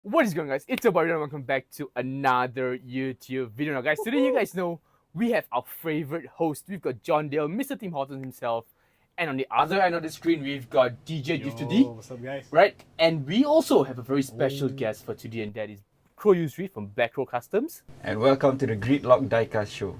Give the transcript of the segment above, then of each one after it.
What is going on, guys? It's your boy Redowan. Welcome back to another YouTube video. Now guys, today you guys know we have our favorite host. We've got John Dale, Mr. Tim Hortons himself. And on the other end of the screen, we've got DJ DrifterD. What's up, guys? Right? And we also have a very special guest for today, and that is Crow Yusri from Black Crow Customs. And welcome to the GRiDlock Diecast show.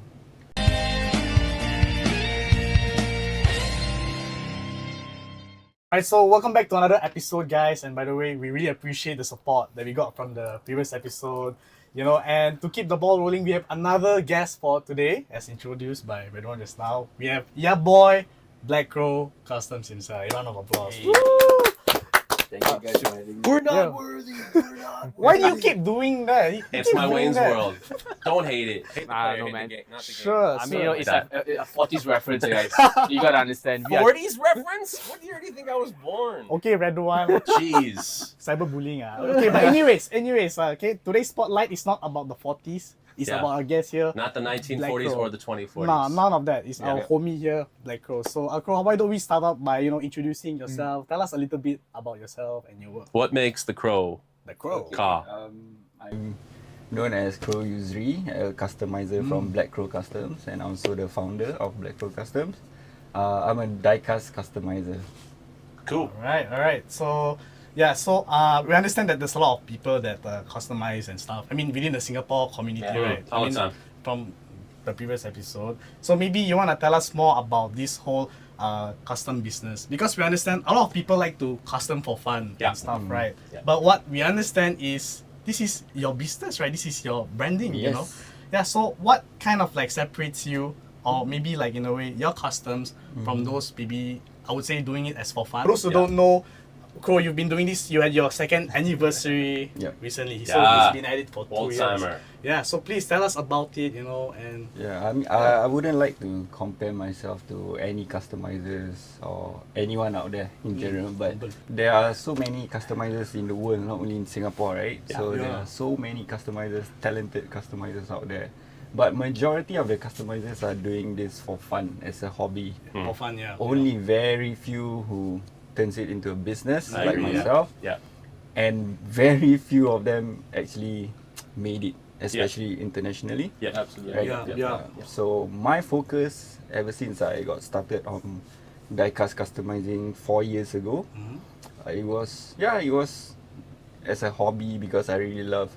Alright, so welcome back to another episode, guys. And by the way, we really appreciate the support that we got from the previous episode. And to keep the ball rolling, we have another guest for today, as introduced by Redowan just now. We have your boy, Black Crow Customs himself. A round of applause. Hey. Thank you guys for having me. We're not Yeah. worthy. We're not. Why do you keep doing that? It's my Wayne's World. Don't hate it. Hate the Nah, player, no, hate the man. game, not the game. Sure. I mean, it's a 40s reference, guys. You gotta understand. We are 40s reference? What year do you think I was born? Okay, Redowan. Jeez. Cyberbullying. Okay, but anyways, okay, today's spotlight is not about the 40s. It's Yeah. about our guest here. Not the 1940s Black Crow. or the 2040s. Nah, none of that. It's our Yeah. homie here, Black Crow. So, Crow, why don't we start out by introducing yourself? Tell us a little bit about yourself and your work. What makes the crow The Crow. caw? I'm known as Crow Yusri, a customizer from Black Crow Customs, and I'm also the founder of Black Crow Customs. I'm a diecast customizer. Cool. All right. So, yeah, we understand that there's a lot of people that customize and stuff. I mean, within the Singapore community, Yeah. right? All I the mean, time. from the previous episode. So maybe you want to tell us more about this whole custom business, because we understand a lot of people like to custom for fun Yeah. and stuff, right? Yeah. But what we understand is this is your business, right? This is your branding, you know? Yes. Yeah, so what kind of like separates you, or maybe like in a way, your customs from those maybe, I would say, doing it as for fun? For those who Yeah. don't know, Crow, you've been doing this, you had your second anniversary Yep. recently. So Yeah. it's been at it for 2 years. Old-timer. Yeah, so please tell us about it, and Yeah, I mean, I wouldn't like to compare myself to any customizers or anyone out there in general, but there are so many customizers in the world, not only in Singapore, right? So there Yeah. are so many customizers, talented customizers out there. But majority of the customizers are doing this for fun, as a hobby. for fun, yeah. Only very few who turns it into a business, I like agree, yeah. myself. Yeah. And very few of them actually made it, especially internationally. Yeah, absolutely. Right? Yeah. So my focus ever since I got started on diecast customizing 4 years ago, it was as a hobby, because I really love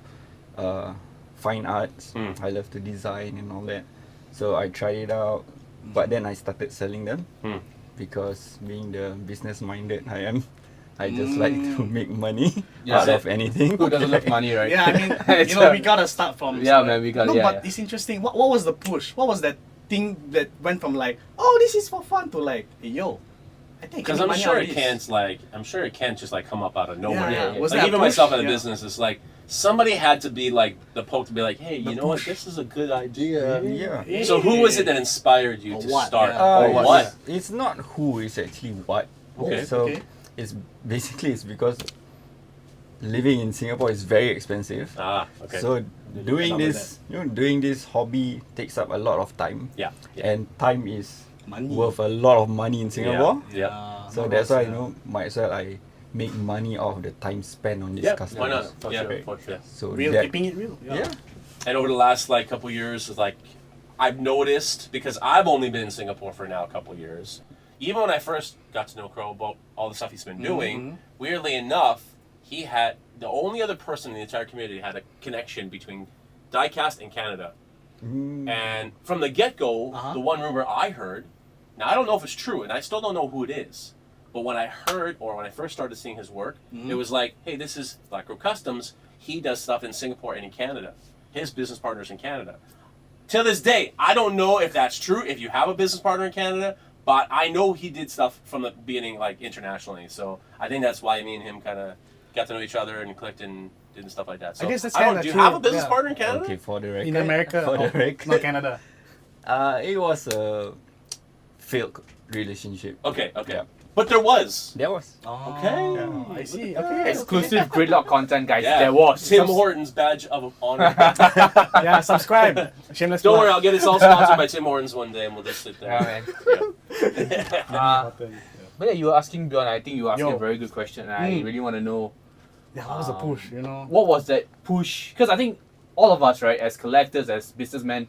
fine arts. I love to design and all that. So I tried it out, but then I started selling them, because being the business minded I am, I just like to make money Yeah. out of anything. Who doesn't love money, right? Yeah, I mean, It's, we gotta start from. Yeah, man, we got- No, yeah, but yeah. it's interesting. What was the push? What was that thing that went from like, oh, this is for fun, to like, hey, yo, I think. Because I I'm make money sure out it of can't I'm sure it can't just like come up out of nowhere. Yeah, yeah. Was Like that even push? myself in the Yeah. business, it's like somebody had to be like the poke to be like, hey, The you know what? push. This is a good idea. Yeah. So who was it that inspired you Or to what? start? Yeah. Or what? It's not who, it's actually what. Okay. So Okay. it's because living in Singapore is very expensive. Ah, okay. So doing Remember this, doing this hobby takes up a lot of time. yeah. And time is Money. worth a lot of money in Singapore. Yeah. So that's why might as well I make money off the time spent on this Yeah. customers. Why not? For Yeah. sure. For sure. So Real, that, keeping it real. yeah. And over the last like couple years, it's like I've noticed, because I've only been in Singapore for now a couple years. Even when I first got to know Crow about all the stuff he's been doing, weirdly enough, he had the only other person in the entire community had a connection between Diecast and Canada. And from the get-go, the one rumor I heard, now I don't know if it's true, and I still don't know who it is, but when I heard, or when I first started seeing his work, it was like, hey, this is Black Crow Customs. He does stuff in Singapore and in Canada. His business partners in Canada. To this day, I don't know if that's true, if you have a business partner in Canada, but I know he did stuff from the beginning, like internationally. So I think that's why me and him kind of got to know each other and clicked and did stuff like that. So I guess that's don't know, kinda do you true, have a business yeah. partner in Canada? Okay, for the record. In America, For the record. not Canada. It was a failed relationship. Okay. Yeah. But there was. That was. Okay. Oh, I see. Okay. Exclusive GRiDlock content, guys. Yeah. There was. Tim Hortons badge of honor. Yeah, subscribe. Shameless Don't plug. worry, I'll get us all sponsored by Tim Hortons one day, and we'll just sit there. Yeah, man. But yeah, you were asking Bjorn. I think you were asking Yo. a very good question, and I really want to know Yeah, what was the push, you know? What was that push? Because I think all of us, right, as collectors, as businessmen,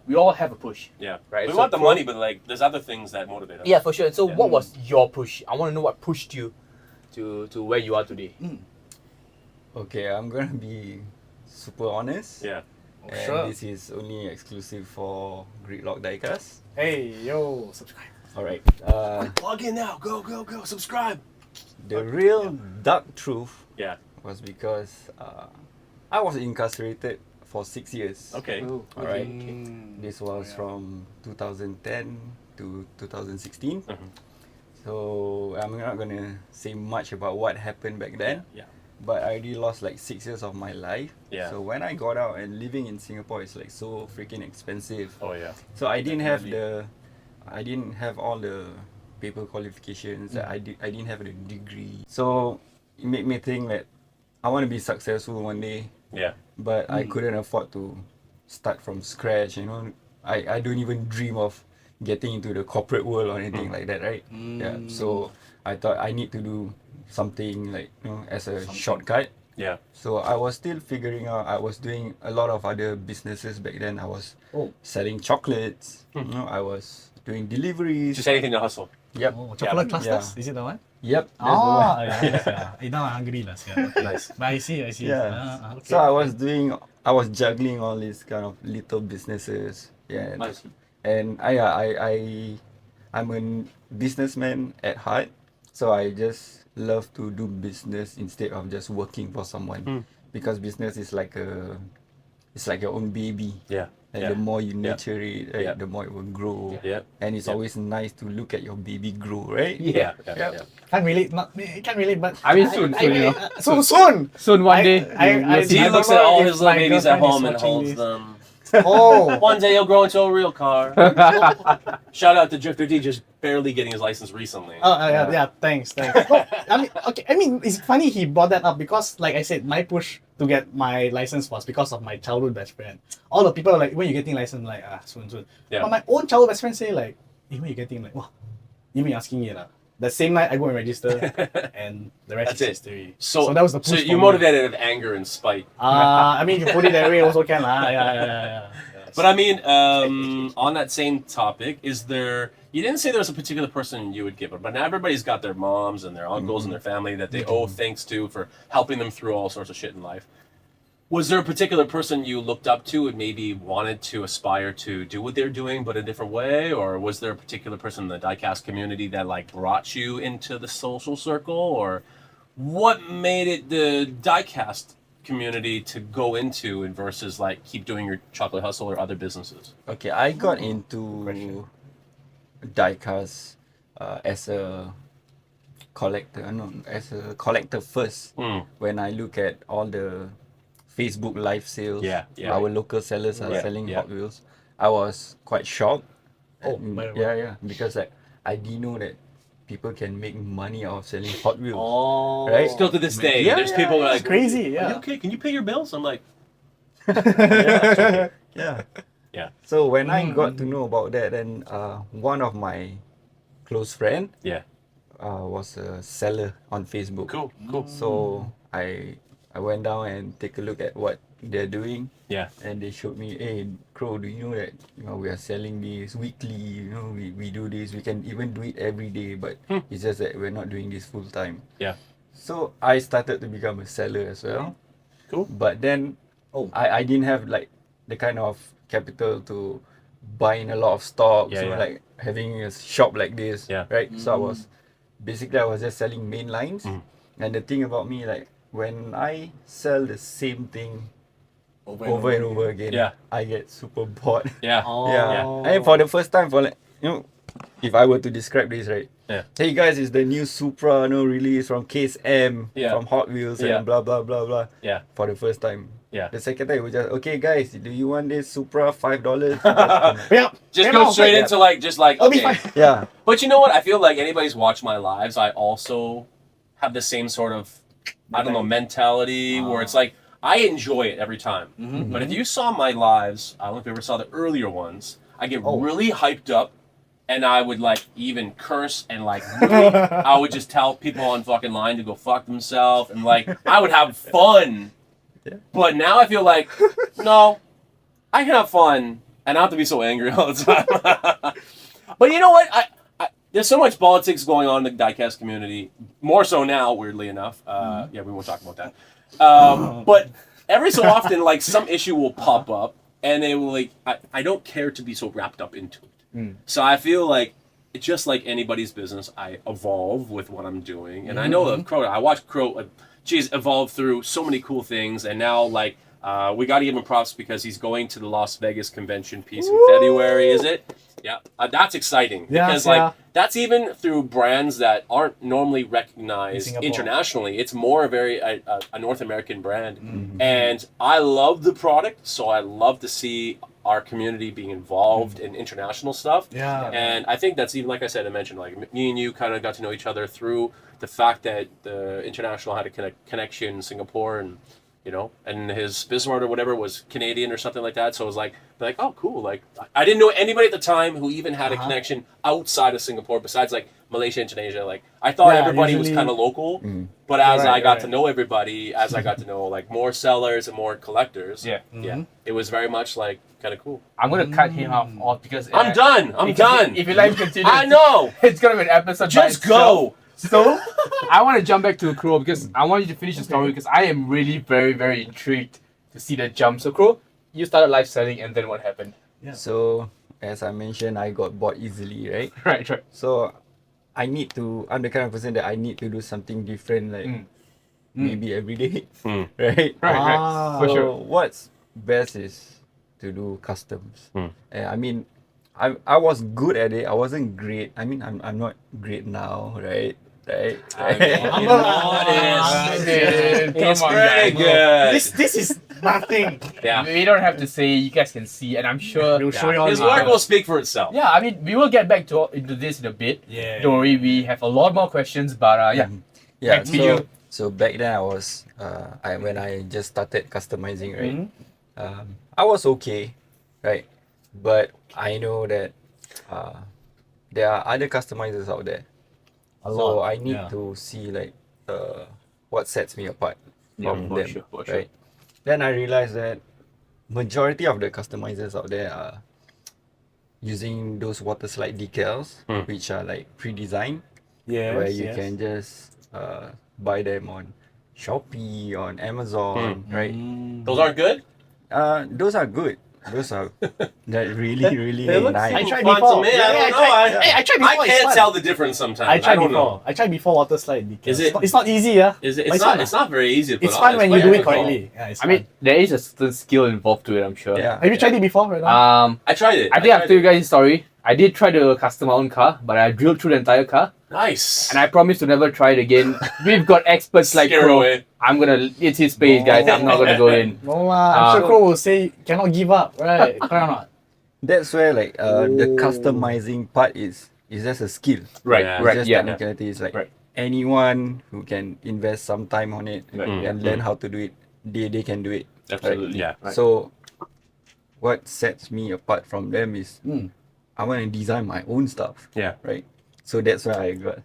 we all have a push. Yeah. Right. We So want the for- money, but like, there's other things that motivate us. Yeah, for sure. So Yeah. what was your push? I want to know what pushed you to where you are today. Okay, I'm gonna be super honest. Yeah. And Sure. this is only exclusive for GRiDlock Diecast. Hey, yo, subscribe. Alright. Plug in now. Go, go, go. Subscribe. The real dark truth Yeah. was because I was incarcerated for 6 years. Okay. Alright. Mm. This was from 2010 to 2016. Mhm. So I'm not gonna say much about what happened back then. Yeah. But I already lost like 6 years of my life. Yeah. So when I got out and living in Singapore is like so freaking expensive. Oh yeah. So I didn't have Definitely. I didn't have all the paper qualifications. I didn't have the degree. So it made me think that I want to be successful one day, Yeah. but I couldn't afford to start from scratch. You know, I don't even dream of getting into the corporate world or anything like that, right? Yeah. So I thought I need to do something like, you know, as a shortcut. Yeah. So I was still figuring out. I was doing a lot of other businesses back then. I was selling chocolates. You know, I was doing deliveries. Just anything to hustle. Yep. Oh, chocolate Yeah. clusters? Is it the one? Yep. That's the one. Yeah. Now I'm hungry lah. Yeah. Nice. But I see. Yeah. Okay. So I was juggling all these kind of little businesses. Yeah. Nice. And I'm a businessman at heart. So I just love to do business instead of just working for someone. Because business is like it's like your own baby. Yeah. And Yeah. the more you nurture it, right, Yeah. the more it will grow. Yeah. And it's Yeah. always nice to look at your baby grow, right? Yeah. Yeah. Yep. Yeah. Can't relate. Can't relate. But I mean, soon, you know. Soon. Soon one day. I He don't looks know at all if his little my babies at girlfriend is home and watching holds this. them. Oh. One day he'll grow into a real car. Shout out to DrifterD, just barely getting his license recently. Yeah. Thanks. No, I mean, it's funny he brought that up because, like I said, my push to get my license was because of my childhood best friend. All the people are like, when you getting license? I'm like, soon. Yeah. But my own childhood best friend say like, hey, when you getting? I'm like, wow, you mean asking me lah? The same night I go and register, and the rest That's is it. history. So that was the push. So for you me. motivated of anger and spite. I mean, if you put it that way, also can lah. Yeah. But I mean, on that same topic, is there? You didn't say there was a particular person you would give it, but now everybody's got their moms and their uncles and their family that they owe thanks to for helping them through all sorts of shit in life. Was there a particular person you looked up to and maybe wanted to aspire to do what they're doing, but a different way, or was there a particular person in the diecast community that like brought you into the social circle, or what made it the diecast community to go into and versus like keep doing your chocolate hustle or other businesses? Okay, I got into diecast as a collector. No, as a collector first. When I look at all the Facebook live sales, Yeah. our local sellers are Yeah, selling yeah. Hot Wheels. I was quite shocked. Oh, And by the way. yeah, because like I didn't know that people can make money out of selling Hot Wheels. Oh, Right? Still to this day, Yeah, there's yeah, people who are It's like, crazy. "Are you Yeah. okay? Can you pay your bills?" I'm like, Yeah. yeah, So when I got to know about that, then one of my close friend yeah, was a seller on Facebook. cool. So I went down and take a look at what they're doing, Yeah, and they showed me, hey, Crow, do you know that we are selling this weekly? We do this. We can even do it every day, but it's just that we're not doing this full time. yeah, So I started to become a seller as well. Cool. But then I didn't have like the kind of capital to buy in a lot of stocks, Yeah, yeah. like having a shop like this. Yeah. Right. So I was just selling main lines. And the thing about me, like when I sell the same thing over and over again, Yeah. I get super bored. yeah, Yeah. And for the first time, for like, if I were to describe this, right? Yeah. Hey guys, it's the new Supra, release from Case M, Yeah. from Hot Wheels, Yeah. and blah blah blah blah. yeah, For the first time. yeah. The second time, we just, okay guys, do you want this Supra $5? Yeah. Just Yeah, go no, straight yeah. into like, just like, I'll be okay. fine. Yeah. But you know what? I feel like anybody's watched my lives, I also have the same sort of, I don't know, mentality where it's like, I enjoy it every time. But if you saw my lives, I don't know if you ever saw the earlier ones, I get really hyped up and I would like even curse and like really, I would just tell people on fucking line to go fuck themselves, and like I would have fun. But now I feel like, no, I can have fun and not have to be so angry all the time. But you know what? I there's so much politics going on in the diecast community, more so now, weirdly enough. Yeah, we won't talk about that. But every so often, like some issue will pop up, and they will like, I don't care to be so wrapped up into it. So I feel like it's just like anybody's business. I evolve with what I'm doing, and I know that Crow. I watched Crow. She's evolved through so many cool things, and now like we got to give him props because he's going to the Las Vegas convention piece in February. Is it? Yeah, that's exciting because like that's even through brands that aren't normally recognized internationally. It's more a North American brand, and I love the product, so I love to see our community being involved in international stuff. And I think that's even, like I said, I mentioned, like me and you kind of got to know each other through the fact that the international had a connection in Singapore, and you know, and his business partner or whatever was Canadian or something like that. So it was like, oh, cool. Like, I didn't know anybody at the time who even had a connection outside of Singapore besides like Malaysia and Tunisia. Like, I thought everybody was kind of local, but as I got to know everybody, as I got to know like more sellers and more collectors, it was very much like kind of cool. I'm gonna cut him off because I'm done. I'm done. If you like continue, I know it's gonna be an episode. Just go. So, I want to jump back to Crow because I want you to finish the story because I am really very, very intrigued to see the jump. So, Crow, you started live selling and then what happened? So, as I mentioned, I got bored easily, right? Right. So, I'm the kind of person that I need to do something different, like maybe every day, right? Right. For So, sure. what's best is to do customs. I mean, I was good at it. I wasn't great. I mean, I'm not great now, right? Right. It's pretty good. This is nothing. Yeah. We don't have to say. You guys can see, and I'm sure We'll show you all His the- work will speak for itself. Yeah, I mean, we will get back into this in a bit. Yeah. Don't worry, we have a lot more questions, but Yeah. back to you. So back then I was when I just started customizing, right? I was okay, right? But I know that there are other customizers out there. So I need to see like what sets me apart from for them, sure. right? Then I realized that majority of the customizers out there are using those water slide decals, which are like pre-designed, where you can just buy them on Shopee, on Amazon, right? Those aren't good? Those are good. Those are that really nice. I tried Fun before. to me. I don't know. I tried before. I it's can't fun. tell the difference sometimes. I tried don't before. know. I tried before water slide decals. Is it- It's not easy, yeah. Is it? But It's not very easy to put It's on. fun when you quite do it difficult. correctly. Yeah, it's I mean, there is a certain skill involved to it, I'm sure. Yeah. have you tried it before, Redowan? I tried it. I think I'll tried tell you it. guys a story. I did try to custom my own car, but I drilled through the entire car, Nice. and I promise to never try it again. We've got experts like Scare Crow. away. I'm gonna. It's his space, guys. I'm not gonna go in. No lah. I'm sure Crow will say cannot give up, right? Correct or not? That's where like the customizing part is just a skill. Right, Yeah. It's right, just yeah. technicality. It's like Right. anyone who can invest some time on it and learn how to do it, they can do it. Absolutely. Yeah. Right. So what sets me apart from them is I want to design my own stuff. Yeah. Right. So that's where I got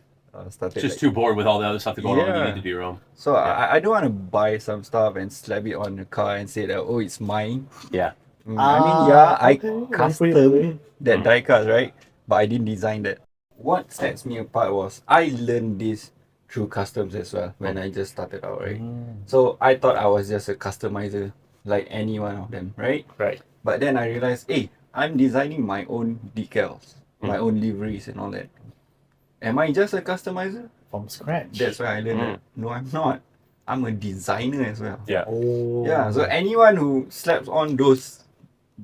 started. Just like- too bored with all the other stuff going on. You Yeah. need to do your own. So I don't want to buy some stuff and slap it on the car and say that, oh, it's mine. Yeah. I mean, yeah, I okay. custom that die cast, right? But I didn't design that. What sets me apart was I learned this through customs as well when I just started out, right? So I thought I was just a customizer like any one of them, right? Right. But then I realized, hey, I'm designing my own decals, my own liveries and all that. Am I just a customizer? From scratch. That's why I learned that. No, I'm not. I'm a designer as well. Yeah. Oh. Yeah, so anyone who slaps on those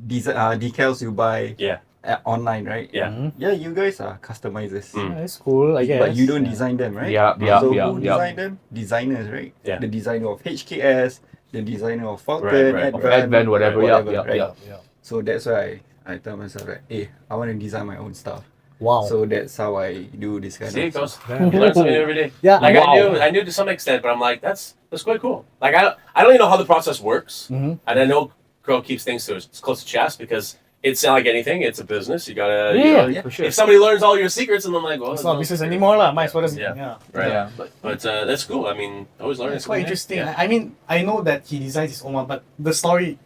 decals you buy Yeah. online, right? Yeah. Yeah, you guys are customizers. Yeah, that's cool, I guess. But you don't design them, right? Yeah, So yeah, who yeah. design them? Designers, right? Yeah. The designer of HKS, the designer of Falcon, Right. Advent, whatever. Yeah, yeah, right? yeah. Yeah. So that's why I tell myself, like, hey, I want to design my own stuff. Wow. So that's how I do this kind See, it of goes. stuff. You learn something every day. Yeah, Like wow. I knew to some extent, but I'm like, that's quite cool. Like I don't even know how the process works, and I know Crow keeps things to his close to chest because it's not like anything. It's a business. You gotta. Yeah, for sure. If somebody learns all your secrets, and then like, well, It's not business anymore, lah. Might as well just Right. Yeah, But that's cool. I mean, always learning. It's quite interesting. Yeah. I mean, I know that he designs his own one, but the story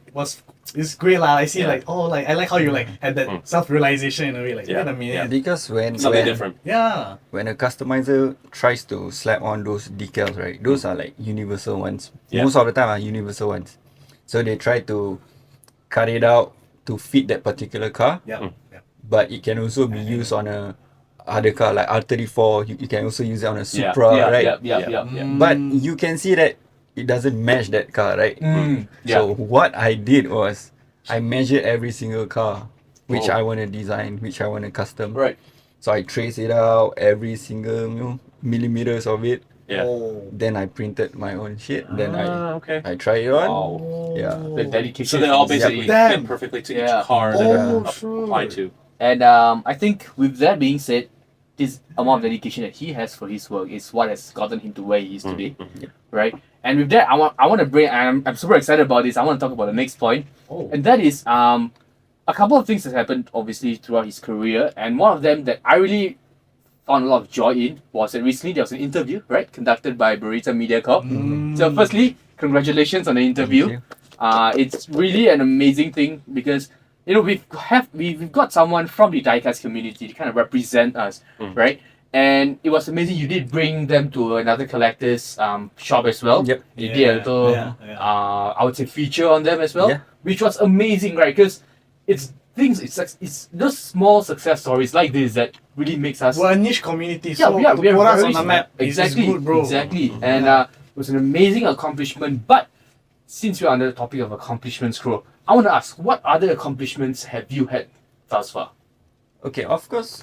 is great lah. I see Yeah. I like how you like had that self-realization in a way. Like, Yeah. wait a minute. Because Something different. Yeah. when a customizer tries to slap on those decals, right? Those are like universal ones. Yeah. Most of the time are universal ones. So they try to cut it out to fit that particular car, Yeah. Yeah. but it can also be used on a other car like R34. You can also use it on a Yeah. Supra, yeah, right? yeah. But you can see that it doesn't match that car, right? So what I did was I measured every single car which Oh. I want to design, which I want to custom. Right. So I traced it out, every single millimeters of it. Yeah. Oh. Then I printed my own shit. Then Okay. I try it on. Wow. Yeah. The dedication. So they all basically Damn. fit perfectly to Yeah. each car that Oh, they're sure. applied to. And I think with that being said, this amount of dedication that he has for his work is what has gotten him to where he is today, right? And with that, I want to bring. I'm super excited about this. I want to talk about the next point, and that is a couple of things that happened obviously throughout his career, and one of them that I really found a lot of joy in was that recently there was an interview, right, conducted by Burrito Media Corp. So firstly, congratulations on the interview. It's really an amazing thing because we've got someone from the diecast community to kind of represent us, right? And it was amazing. You did bring them to another collector's shop as well. Yep. You did a little, I would say, feature on them as well, Yeah. which was amazing, right? Because it's those small success stories like this that really makes us. We're a niche community, Yeah, so we are to put us very on the map exactly, is good, bro. exactly. And it was an amazing accomplishment. But since we're under the topic of accomplishments, Crow, I want to ask, what other accomplishments have you had thus far? Okay, of course,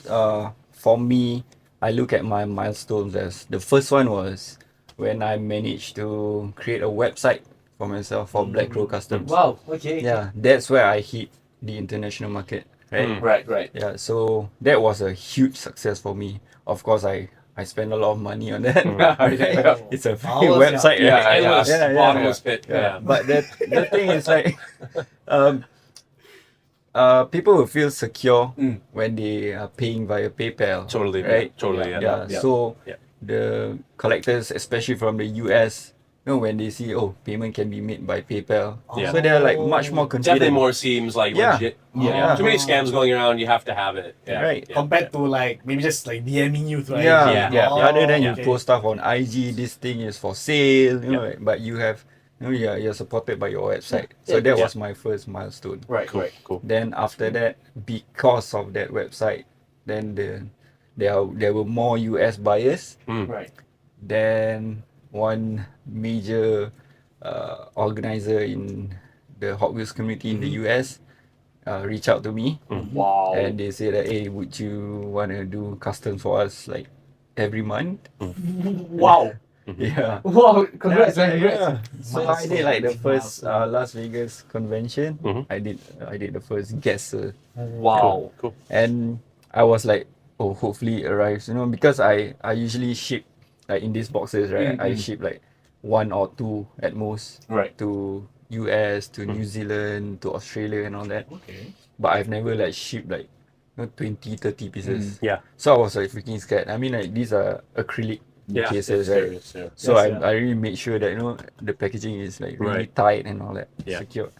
for me, I look at my milestones as the first one was when I managed to create a website for myself for Black Crow Customs. Wow. Okay. Yeah, that's where I hit the international market, right? Right. Yeah, so that was a huge success for me. Of course, I spent a lot of money on that. Yeah. It's a free Hours, website. yeah. right? Endless, Yeah, yeah, bottomless yeah. pit. Yeah. Yeah. But the thing is like, people will feel secure when they are paying via PayPal. Totally. Right? Totally. Yeah. Yeah. So Yeah. the collectors, especially from the US, when they see payment can be made by PayPal, Yeah. so they're like much more confident. Definitely more seems like Yeah. legit. Yeah. Too many scams going around. You have to have it. Yeah. Right. Yeah. Compared to like maybe just like DMing you, right? Yeah. Yeah. Rather than you okay. post stuff on IG, this thing is for sale, right? But you have, you're supported by your website. So that was my first milestone. Right. Cool. Then after that, because of that website, then there were more US buyers. Right. Then one major organizer in the Hot Wheels community in the US reached out to me, Wow. and they said that, hey, would you want to do customs for us like every month? Wow. Yeah. Wow. Congrats, man. Yeah. Congrats. So I did like the first Las Vegas convention. I did the first guesser, Wow. Cool. and I was like, oh, hopefully it arrives, because I usually ship like in these boxes, right? I ship like 1 or 2 at most Right. to US, to New Zealand, to Australia and all that. Okay. But I've never like shipped like 20, 30 pieces. Yeah. So I was like freaking scared. I mean, like these are acrylic Yeah. cases, it's right? serious, yeah. So Yes, I really made sure that the packaging is like really Right. tight and all that, Yeah. secure.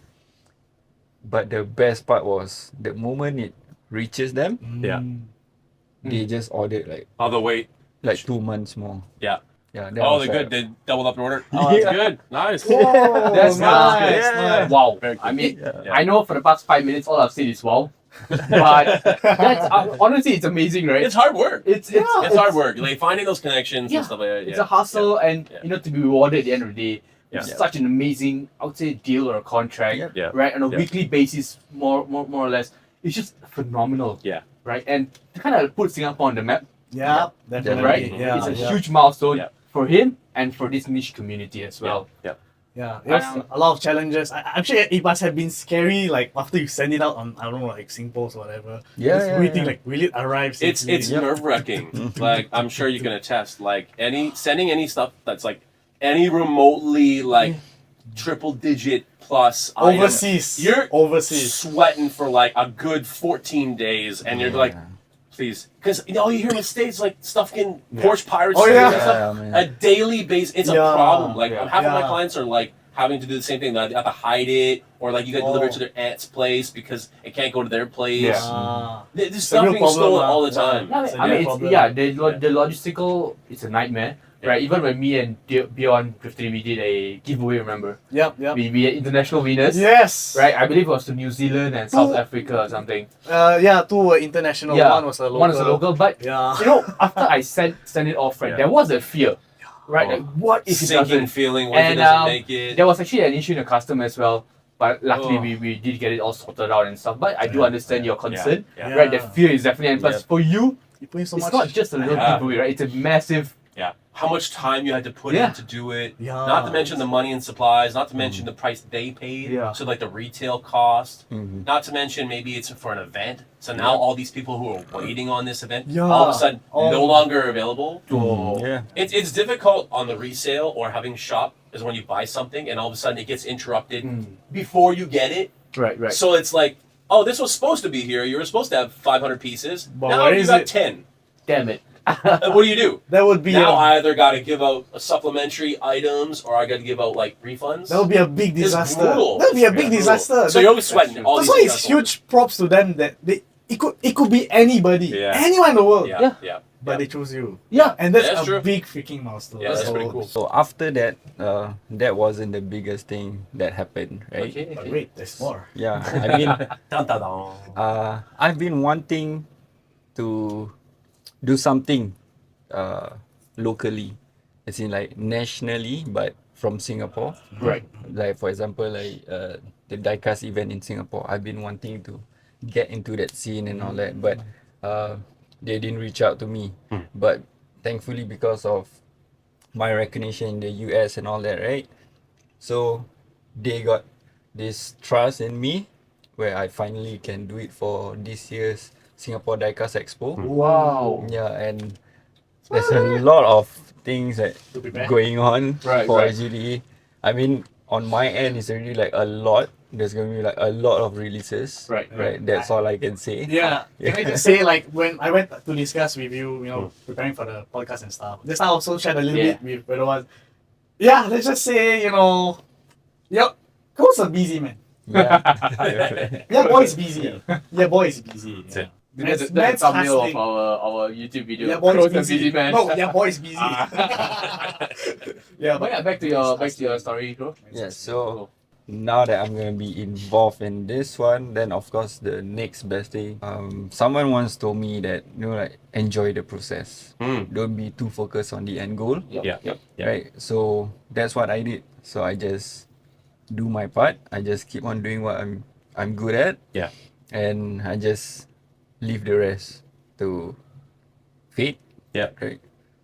But the best part was the moment it reaches them, Yeah. they just ordered like Oh, the wait. 2 months more. Yeah. Yeah. that Oh, was they're like- good. They doubled up the order. Oh, that's Yeah. good. Nice. That's nice, nice. nice. Wow. Very cool. I mean, Yeah. I know for the past 5 minutes, all I've said is wow. But that's honestly, it's amazing, right? It's hard work. It's It's hard work. Like finding those connections Yeah. and stuff like that. It's Yeah. a hustle, and Yeah. to be rewarded at the end of the day. Yeah. It's such an amazing, I would say, deal or a contract, Yep. Yeah. right? On a Yeah. weekly basis, more or less. It's just phenomenal, Yeah. right? And to kind of put Singapore on the map, Yeah, definitely. right? Yeah, It's a yeah. huge milestone Yeah. for him and for this niche community as well. Yeah. Yeah, it was a lot of challenges. I'm sure it must have been scary, like after you send it out on, I don't know, like SingPost or whatever. Yeah, Just yeah, waiting, yeah. like, will it arrive? It's safely? nerve wracking. Like I'm sure you can attest. Like sending any stuff that's like any remotely like triple digit plus item. Overseas. You're overseas. sweating for like a good 14 days, and you're like, please, because all you hear in the States like stuff can Porsche Pirates Oh, and yeah. stuff, man. a daily basis. It's a Yeah. problem. Like Yeah. half of my Yeah. clients are like having to do the same thing. They have to hide it, or like you got to deliver it to their aunt's place because it can't go to their place. Yeah. There's It's a stuff real being problem, stolen all the yeah. time. Yeah, It's a I mean, real it's, problem. yeah, the logistical, it's a nightmare, right? Even when me and Bjorn, DrifterD, we did a giveaway, remember? Yep. We had international winners, Yes. right? I believe it was to New Zealand and South Africa or something. Yeah, two were international. Yeah, One was a local. One was a local, but Yeah. you know, after I sent it off, right, Yeah. there was a fear, right? Oh. Like, what if it Sinking doesn't? feeling when it And doesn't make it. there was actually an issue in the custom as well, but luckily Oh. we did get it all sorted out and stuff. But I do understand your concern, Yeah. right? The fear is definitely, and plus Yeah. for you, You put in so it's much. not just a little Yeah. giveaway, right? It's a massive. Yeah. How much time you had to put Yeah. in to do it. Yeah. Not to mention the money and supplies, not to mention the price they paid. Yeah. So like the retail cost. Mhm. Not to mention maybe it's for an event. So now all these people who are waiting on this event Yeah. all of a sudden Oh. no longer available. Yeah. It's difficult on the resale or having shop is when you buy something and all of a sudden it gets interrupted before you get it. Right. So it's like, oh, this was supposed to be here. You were supposed to have 500 pieces. But now where you is got it? 10. Damn it. What do? That would be Now a, I either got to give out supplementary items or I got to give out like refunds. that would be a big It's disaster. brutal. That would be a It's big brutal. disaster. So you're always sweating. All That's these why it's successful- huge props to them that it could be anybody, Yeah. anyone in the world, Yeah. but they choose you. Yeah. And that's That's a true. big freaking milestone. Yeah, that's So- pretty cool. So after that, that wasn't the biggest thing that happened, right? Okay. But wait, there's more. Yeah, I mean, Dun, dun, dun. I've been wanting to do something locally, as in like nationally, but from Singapore. Right. Like for example, like the Diecast event in Singapore. I've been wanting to get into that scene and all that, but they didn't reach out to me. But thankfully, because of my recognition in the US and all that, right? So they got this trust in me, where I finally can do it for this year's Singapore Diecast Expo. Wow. Yeah, and there's a lot of things that To prepare. going on Right, for right. GD. I mean, on my end, it's already like a lot. There's gonna be like a lot of releases. Right. That's all I can say. Yeah. Can I just say, like, when I went to discuss with you, preparing for the podcast and stuff, just now I also shared a little Yeah. bit with Redowan. Yeah, let's just say, yep, Cole's a busy man. Yeah. Yeah, boy is busy. Yeah, boy is busy. That's it. That's the Man's thumbnail hustling. of our YouTube video. Yeah, boy is Crows and busy. man. No, yeah, boy is busy. Yeah, But yeah, back to your story, bro. Yeah, so now that I'm gonna be involved in this one, then of course the next best thing. Someone once told me that like enjoy the process. Don't be too focused on the end goal. Yeah. Right. So that's what I did. So I just do my part. I just keep on doing what I'm good at. Yeah. And I just leave the rest to fate. Yeah. Right.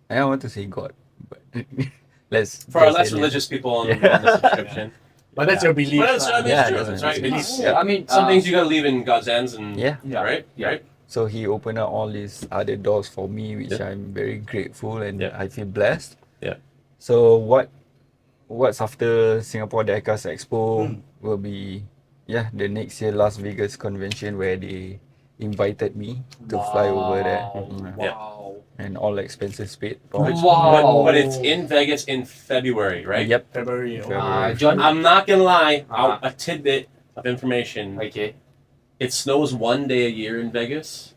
I don't want to say God, but let's For our just less say religious people on Yeah. the subscription. But that's your belief. But that's, I mean, Yeah, it's true. that's That's my right. belief. It's, Yeah. I mean, some things you gotta leave in God's hands and Yeah. right? Yeah. Right? So he opened up all these other doors for me, which Yeah. I'm very grateful and Yeah. I feel blessed. Yeah. So what's after Singapore Diecast Expo will be the next year Las Vegas convention, where they invited me to fly over there. Yeah. Wow. And all expenses paid. Wow. But it's in Vegas in February, right? Yep. February. February. John. I'm not gonna lie. A tidbit of information. Okay. It snows one day a year in Vegas,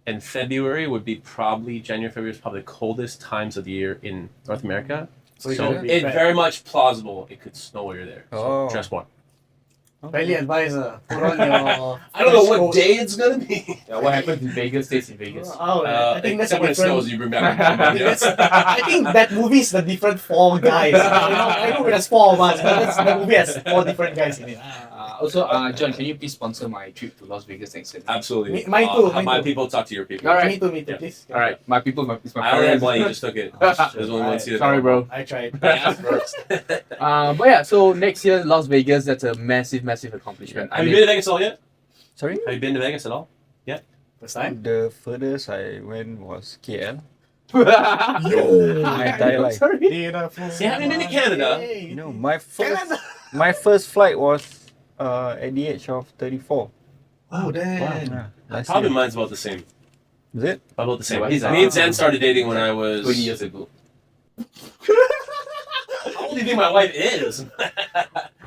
and February would be probably February is probably the coldest times of the year in North America. So you So gotta be it's prepared. very much plausible it could snow while you're there. So Oh. dress warm. Highly advise, put on your. I don't know what coat. day it's gonna be. Yeah, what happens in Vegas stays in Vegas. Oh, I think that's a except when it different. snows, you bring back. Yeah. I think that movie is the different four guys. I know there's four of us, but that movie has four different guys in it. Also, John, can you please sponsor my trip to Las Vegas next year? Absolutely. Mine too, Have mine my too. people talk to your people. All right. Me too, Yeah. please. All right, my people, my I only parents. had one. You just took it. There's only one seat. Sorry, bro. I tried. I asked first. But yeah, so next year Las Vegas, that's a massive, massive accomplishment. Have you been to Vegas at all yet? Sorry? Have you been to Vegas at all? First time? The furthest I went was KL. My entire life. Sorry. Beautiful. You haven't been to Canada? Hey. No, my first flight was at the age of 34. Oh, damn. Yeah, last Probably year. mine's about the same. Is it? About the same. He's Me and Zen started dating when I was 20 years ago. How old do you think my wife is?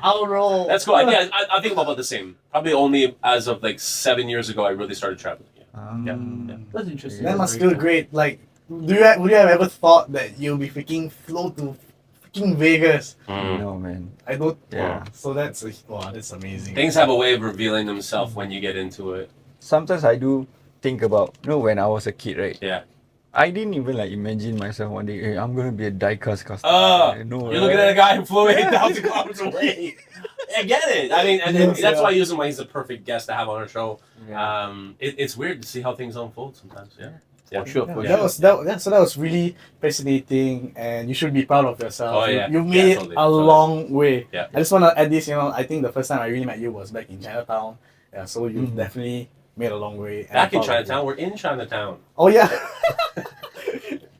I'll roll. That's cool. Yeah, I think about the same. Probably only as of like 7 years ago, I really started traveling. Yeah. That's interesting. That must feel great. Like, would you have ever thought that you'll be freaking flow to freaking Vegas? No, man. I don't. Yeah. So that's amazing. Things have a way of revealing themselves when you get into it. Sometimes I do think about, when I was a kid, right? Yeah. I didn't even like imagine myself one day, hey, I'm gonna be a diecast customer. No, You're looking at a guy who flew 8,000 kilometers away. I get it. I mean, and that's why he's a perfect guest to have on our show. Yeah. It's weird to see how things unfold sometimes. Yeah. For sure. Yeah, For that sure. was really fascinating, and you should be proud of yourself. Oh, yeah. You made it Totally, a long way. Yeah. I just want to add this. I think the first time I really met you was back in Chinatown. Yeah, so you definitely made a long way. and Back I'm in proud of you. Chinatown, we're in Chinatown. Oh yeah.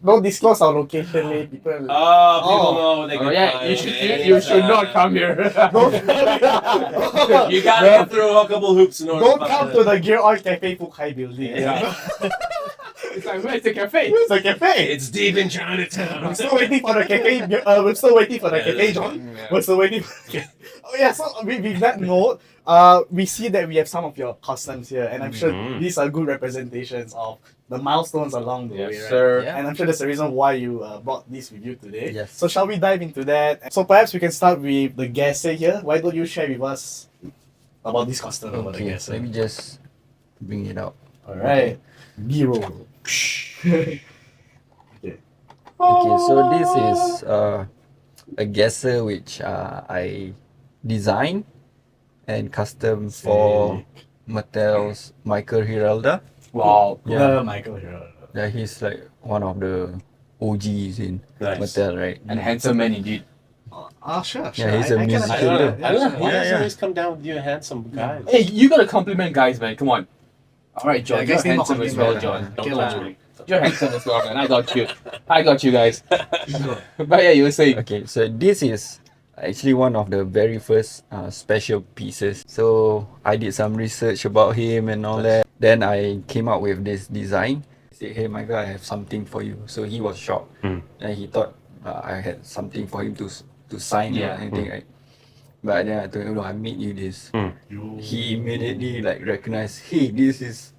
Don't disclose our location, eh, people. People know they Oh can yeah, find you should not come here. You gotta get through a couple hoops in order Don't to come to the GearOilCafe Fukai building. Yeah. It's like, where's the cafe? It's a cafe. It's deep in Chinatown. We're still waiting for the cafe. We're still waiting for the cafe, John. Yeah. We're still waiting for the cafe. Oh yeah, so with that note, we see that we have some of your customs here, and I'm sure these are good representations of the milestones along the way, right? sir. Yeah. And I'm sure that's the reason why you brought this with you today. Yes. So shall we dive into that? So perhaps we can start with the guest here. Why don't you share with us about this custom, about the Okay, guest? let me just bring it out. Alright. B-roll. Okay, so this is a gasser which I designed and custom for Mattel's Michael Hiralda. Wow. Yeah. Michael here. Yeah, he's like one of the OGs in Nice. Mattel, right? And handsome man indeed. Sure. Yeah, he's a I can musician. I don't know. understand I don't know. that. Why Yeah, does it yeah. always come down with you handsome guys? Hey, you gotta compliment guys, man. Come on. All right, John. Yeah, you're guys need more handsome as well, compliment. John. Don't touch me. You're handsome as well, man. I got you. I got you guys. But yeah, you were saying. Okay, so this is actually one of the very first special pieces. So I did some research about him and all that. Then I came up with this design. I said, hey Michael, I have something for you. So he was shocked. And he thought I had something for him to sign Yeah. or anything, right? But then I told him, no, I made you this. He immediately like recognized, hey, this is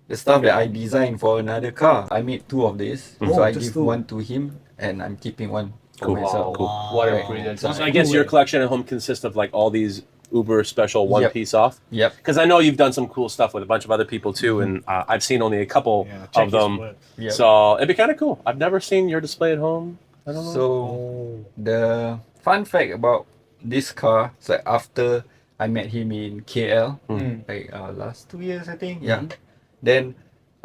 the stuff that I designed for another car. I made 2 of this. So I just give 2. one to him and I'm keeping one for Cool. myself. Wow. What a Right. brilliant So So I guess your collection at home consists of like all these uber special one piece off. Yep. Because I know you've done some cool stuff with a bunch of other people too, and I've seen only a couple Yeah, check of his them. work. Yep. So it'd be kind of cool. I've never seen your display at home. I don't know. So the fun fact about this car, so after I met him in KL, like last 2 years I think. Yeah. Then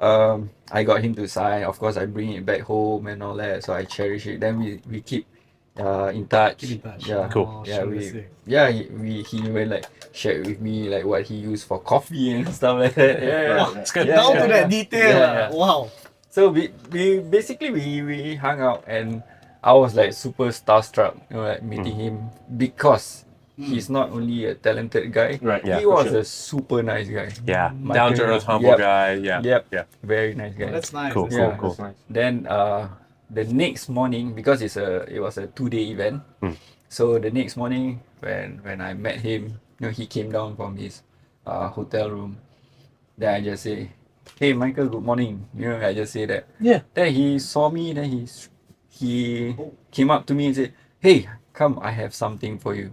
I got him to sign. Of course, I bring it back home and all that. So I cherish it. Then we keep in touch. Keep in touch. Yeah. Cool. Oh, Yeah, sure, that's sick. he even like shared with me like what he used for coffee and stuff like that. Yeah. Wow, it's good. Yeah, Down yeah, to that detail. Yeah, yeah. Wow. So we basically we hung out and I was like super starstruck, like meeting him because he's not only a talented guy, Right. Yeah, he for was sure. a super nice guy. Yeah, Michael- down to earth, humble Yep. guy. Yeah. Yep. Yeah. Very nice guy. That's nice. Cool, that's cool, nice. cool. Then the next morning, because it was a 2-day event, so the next morning when I met him, he came down from his hotel room. Then I just say, "Hey Michael, good morning." I just say that. Yeah. Then he saw me. Then he came up to me and said, "Hey, come, I have something for you."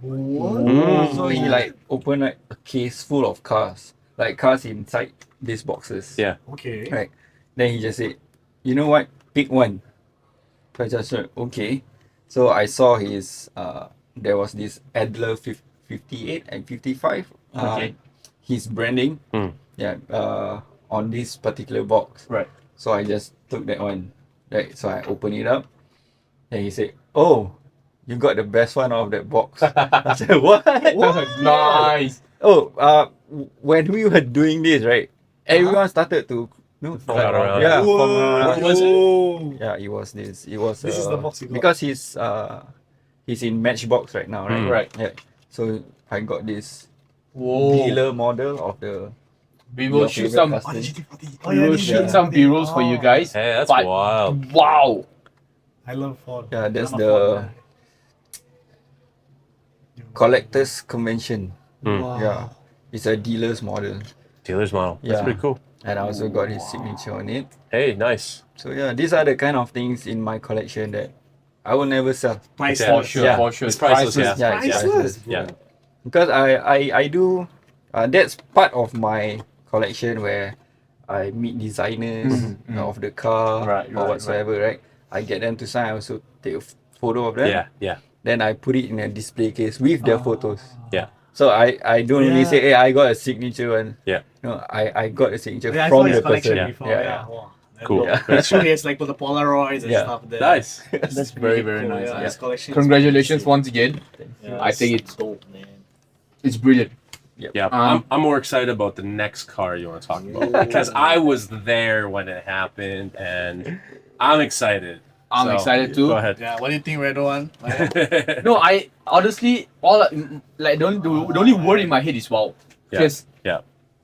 So he like opened like a case full of cars, like cars inside these boxes. Yeah. Okay. Right. Then he just said, "You know what? Pick one." So I just said, "Okay." So I saw his there was this Adler 58 and 55. Okay. His branding. Yeah. On this particular box. Right. So I just took that one. Right. So I opened it up. And he said, "Oh, you got the best one out of that box." I said, "What?" Nice. Oh, when we were doing this, right, everyone started to No, Got around. yeah, What was it? yeah, it was this. It was This is the box you got. because he's in Matchbox right now, right? Right. Yeah. So I got this Whoa. dealer model of the. We will your shoot favorite some. Oh, custom. the GT40. We will shoot some B-rolls for you guys. Hey, that's but wild. wow. I love Ford. Yeah, that's I'm a Ford the guy. collector's convention. Wow. Yeah, it's a dealer's model, Dealer's model. That's Yeah. pretty cool. and I also got his signature on it. Hey, nice. So yeah, these are the kind of things in my collection that I will never sell. Priceless. For sure, Yeah. for sure. It's priceless, yeah. Yeah, it's Priceless. Yeah. Because I do that's part of my collection where I meet designers of the car Right, or right, whatsoever, right? I get them to sign. I also take a photo of them. Yeah, yeah, Then I put it in a display case with their photos. yeah. So I don't really Yeah. say, hey, I got a signature and Yeah. no, I got a signature Yeah, I from saw his the collection person. before. Yeah, Yeah. Wow. That's Cool. dope. That's true. It's like with the Polaroids and Yeah. stuff there. Nice. That's very, very nice. Yeah, Yeah. his collection is Congratulations crazy. once again. Yeah, I think it's dope, man. It's brilliant. Yeah, Um, I'm more excited about the next car you want to talk about because I was there when it happened and I'm excited. I'm So, excited too. Go ahead. Yeah, what do you think, Redowan? No, I honestly like the only word in my head is wow. Yeah. Because Yeah.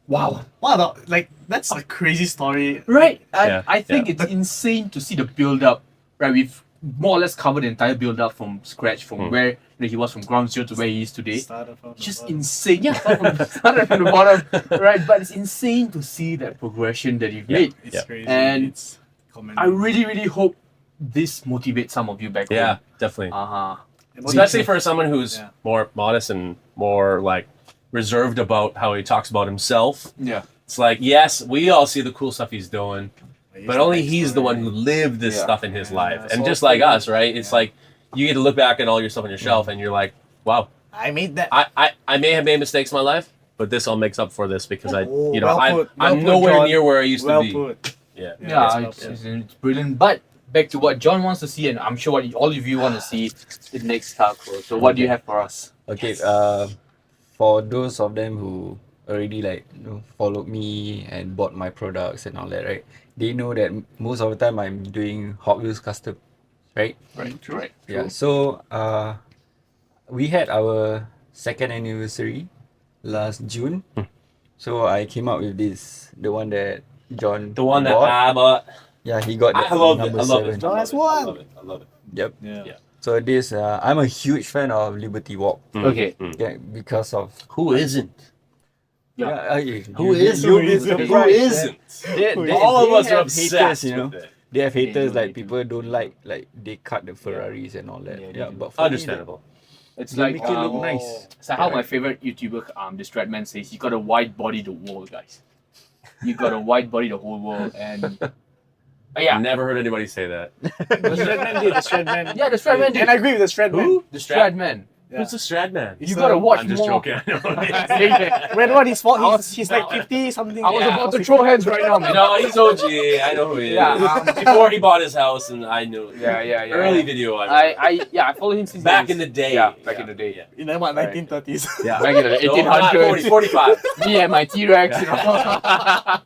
wow. Wow, like that's a crazy story. Right. Yeah, I think yeah. it's insane to see the build up. Right, we've more or less covered the entire build up from scratch, from where he was from ground zero to where he is today. Started from the Just bottom. insane. Yeah, started from the bottom. Right, but it's insane to see that progression that you've made. It's Yeah. crazy. And it's commendable. I really, really hope this motivates some of you back Yeah, home. definitely. Uh-huh. Especially for someone who's Yeah. more modest and more like reserved about how he talks about himself. Yeah. It's like, yes, we all see the cool stuff he's doing, but only he's the one who lives. lived this Yeah. stuff in his life. And so just like cool. us, right? It's like you get to look back at all your stuff on your shelf and you're like, wow, I made that. I may have made mistakes in my life, but this all makes up for this because Oh, I'm well put, nowhere John. near where I used Well to be. put. Yeah. Yeah, it's it's brilliant. But back to what John wants to see, and I'm sure what all of you want to see, the next car crew. So what do you have for us? Okay, for those of them who already followed me and bought my products and all that, right? They know that most of the time I'm doing Hot Wheels custom, right? Right, right. Yeah. So we had our second anniversary last June. So I came up with this, the one that John The one that bought. I bought. Yeah, he got that I love it. number I love 7. it. John has I one. love it. I love it. Yep. Yeah. Yeah. So this I'm a huge fan of Liberty Walk. Okay. Yeah, because of Who isn't? who is? You'll Who be isn't? surprised, Who man. isn't? They All of us are have obsessed haters, you know. with it. They have haters, do, like they do. people don't like they cut the Ferraris and all that. Yeah, they Yeah, do. but for me, Understandable. It's they like make it look nice. So how my favorite YouTuber, the Stratman says, you gotta wide body the world, guys. You gotta wide body the whole world, and yeah, Never heard anybody say that. The Shredman did. The Shredman. yeah, the Stratman, And I agree with the Shredman. Who? the Stratman. Who's the Stradman? You gotta watch I'm just more. joking. Redowan, his fault. He's like 50 something. I was Yeah. about to throw hands right now, man. No, he's OG. I know who he is. Yeah, Before he bought his house, and I knew. Yeah. Early video. I follow him since Back he in the was- day. Yeah, back in the day. Yeah. In the what, 1930s. Yeah. Back in the No, not 1800s. 45. Me and my T-Rex, you know.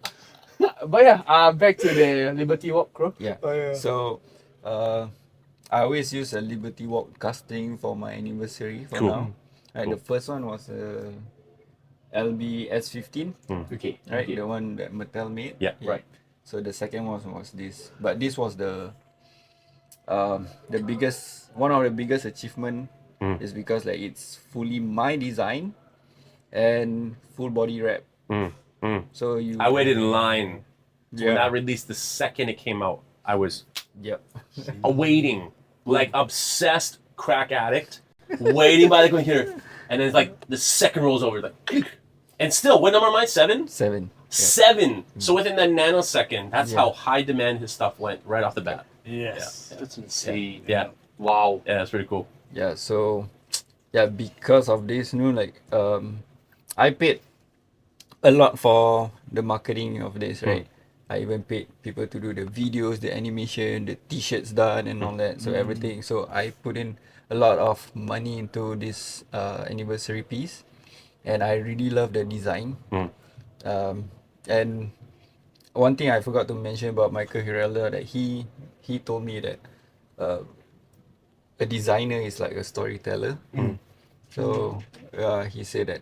But yeah, back to the Liberty Walk crew. Yeah. Oh, yeah. So I always use a Liberty Walk casting for my anniversary for Cool. now. Right, Cool. the first one was a LB S15, Okay. right? Okay. The one that Mattel made. Yeah. Right. So the second one was this, but this was the biggest, one of the biggest achievement is because like it's fully my design and full body wrap. So you. I waited in line when Yeah. that released the second it came out. I was Yep. awaiting, like obsessed crack addict, waiting by the computer, and then like the second rolls over, like, and still, what number am I? 7? 7. Yep. 7. So within that nanosecond, that's Yeah. how high demand his stuff went right off the bat. Yes. That's insane. Yeah, Wow. yeah, that's pretty cool. Yeah. So, yeah, because of this, I paid a lot for the marketing of this, right? I even paid people to do the videos, the animation, the T-shirts done, and all that. So everything. So I put in a lot of money into this anniversary piece, and I really love the design. And one thing I forgot to mention about Michael Hirelda, that he told me that a designer is like a storyteller. So he said that